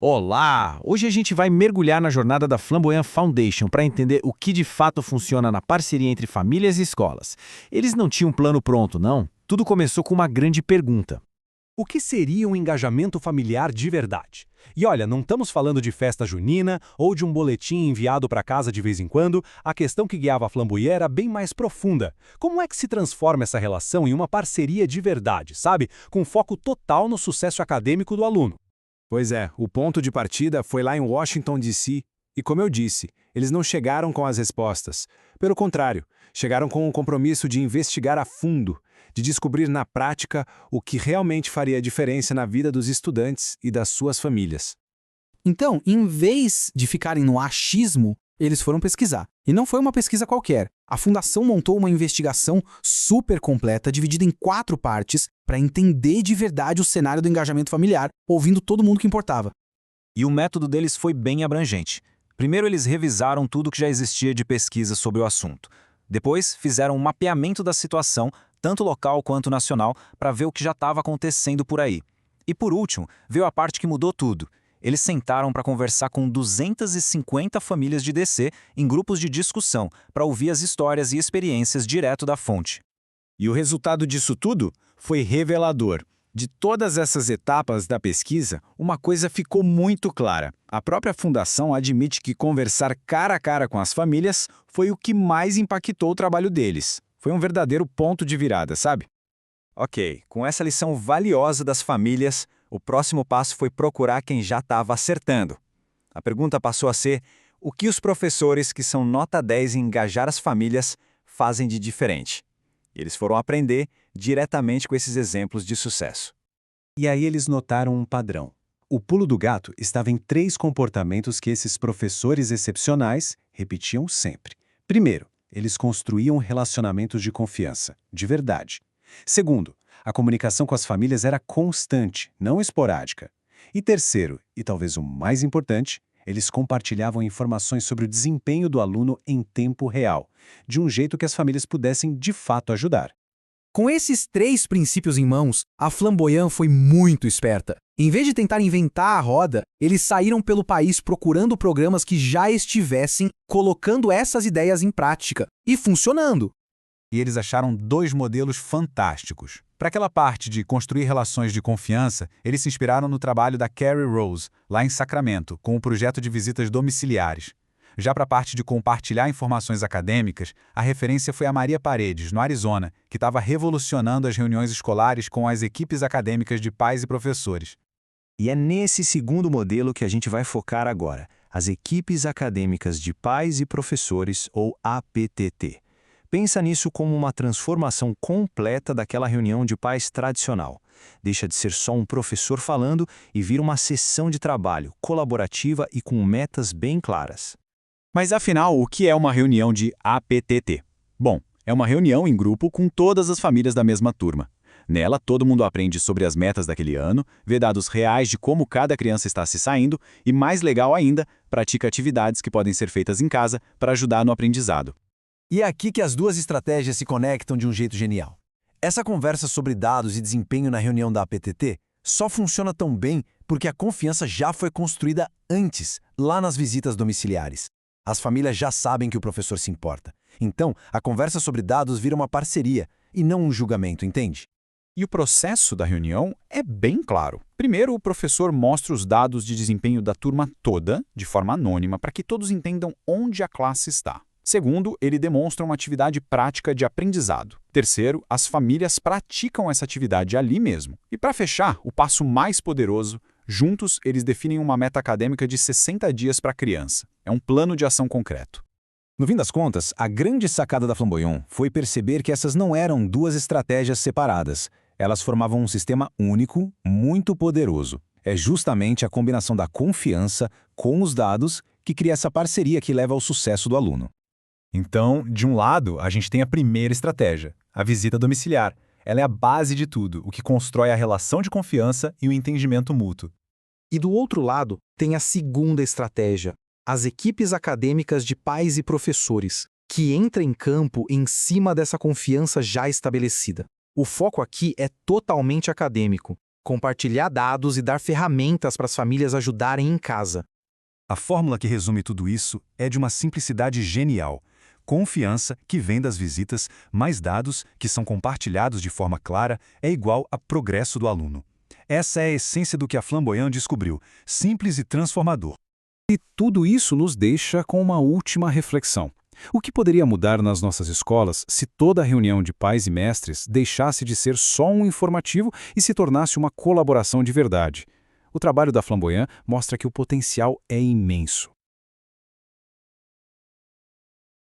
Olá! Hoje a gente vai mergulhar na jornada da Flamboyant Foundation para entender o que de fato funciona na parceria entre famílias e escolas. Eles não tinham um plano pronto, não. Tudo começou com uma grande pergunta. O que seria um engajamento familiar de verdade? E olha, não estamos falando de festa junina ou de um boletim enviado para casa de vez em quando, a questão que guiava a Flamboyant era bem mais profunda. Como é que se transforma essa relação em uma parceria de verdade, sabe? Com foco total no sucesso acadêmico do aluno. Pois é, o ponto de partida foi lá em Washington, D.C., e como eu disse, eles não chegaram com as respostas. Pelo contrário, chegaram com o compromisso de investigar a fundo, de descobrir na prática o que realmente faria diferença na vida dos estudantes e das suas famílias. Então, em vez de ficarem no achismo, eles foram pesquisar. E não foi uma pesquisa qualquer. A Fundação montou uma investigação super completa, dividida em 4 partes, para entender de verdade o cenário do engajamento familiar, ouvindo todo mundo que importava. E o método deles foi bem abrangente. Primeiro, eles revisaram tudo que já existia de pesquisa sobre o assunto. Depois, fizeram um mapeamento da situação, tanto local quanto nacional, para ver o que já estava acontecendo por aí. E por último, veio a parte que mudou tudo. Eles sentaram para conversar com 250 famílias de DC em grupos de discussão, para ouvir as histórias e experiências direto da fonte. E o resultado disso tudo foi revelador. De todas essas etapas da pesquisa, uma coisa ficou muito clara. A própria Fundação admite que conversar cara a cara com as famílias foi o que mais impactou o trabalho deles. Foi um verdadeiro ponto de virada, sabe? Ok, com essa lição valiosa das famílias, o próximo passo foi procurar quem já estava acertando. A pergunta passou a ser: o que os professores que são nota 10 em engajar as famílias fazem de diferente? E eles foram aprender diretamente com esses exemplos de sucesso. E aí eles notaram um padrão. O pulo do gato estava em 3 comportamentos que esses professores excepcionais repetiam sempre. Primeiro, eles construíam relacionamentos de confiança, de verdade. Segundo, a comunicação com as famílias era constante, não esporádica. E terceiro, e talvez o mais importante, eles compartilhavam informações sobre o desempenho do aluno em tempo real, de um jeito que as famílias pudessem de fato ajudar. Com esses 3 princípios em mãos, a Flamboyant foi muito esperta. Em vez de tentar inventar a roda, eles saíram pelo país procurando programas que já estivessem colocando essas ideias em prática e funcionando. E eles acharam 2 modelos fantásticos. Para aquela parte de construir relações de confiança, eles se inspiraram no trabalho da Carrie Rose, lá em Sacramento, com o projeto de visitas domiciliares. Já para a parte de compartilhar informações acadêmicas, a referência foi a Maria Paredes, no Arizona, que estava revolucionando as reuniões escolares com as equipes acadêmicas de pais e professores. E é nesse segundo modelo que a gente vai focar agora, as equipes acadêmicas de pais e professores, ou APTT. Pensa nisso como uma transformação completa daquela reunião de pais tradicional. Deixa de ser só um professor falando e vira uma sessão de trabalho colaborativa e com metas bem claras. Mas afinal, o que é uma reunião de APTT? Bom, é uma reunião em grupo com todas as famílias da mesma turma. Nela, todo mundo aprende sobre as metas daquele ano, vê dados reais de como cada criança está se saindo e, mais legal ainda, pratica atividades que podem ser feitas em casa para ajudar no aprendizado. E é aqui que as 2 estratégias se conectam de um jeito genial. Essa conversa sobre dados e desempenho na reunião da APTT só funciona tão bem porque a confiança já foi construída antes, lá nas visitas domiciliares. As famílias já sabem que o professor se importa. Então, a conversa sobre dados vira uma parceria e não um julgamento, entende? E o processo da reunião é bem claro. Primeiro, o professor mostra os dados de desempenho da turma toda, de forma anônima, para que todos entendam onde a classe está. Segundo, ele demonstra uma atividade prática de aprendizado. Terceiro, as famílias praticam essa atividade ali mesmo. E para fechar, o passo mais poderoso, juntos eles definem uma meta acadêmica de 60 dias para a criança. É um plano de ação concreto. No fim das contas, a grande sacada da Flamboyant foi perceber que essas não eram 2 estratégias separadas. Elas formavam um sistema único, muito poderoso. É justamente a combinação da confiança com os dados que cria essa parceria que leva ao sucesso do aluno. Então, de um lado, a gente tem a primeira estratégia, a visita domiciliar. Ela é a base de tudo, o que constrói a relação de confiança e o entendimento mútuo. E do outro lado, tem a segunda estratégia, as equipes acadêmicas de pais e professores, que entra em campo em cima dessa confiança já estabelecida. O foco aqui é totalmente acadêmico. compartilhar dados e dar ferramentas para as famílias ajudarem em casa. A fórmula que resume tudo isso é de uma simplicidade genial. Confiança, que vem das visitas, mais dados, que são compartilhados de forma clara, é igual a progresso do aluno. Essa é a essência do que a Flamboyant descobriu, simples e transformador. E tudo isso nos deixa com uma última reflexão. O que poderia mudar nas nossas escolas se toda a reunião de pais e mestres deixasse de ser só um informativo e se tornasse uma colaboração de verdade? O trabalho da Flamboyant mostra que o potencial é imenso.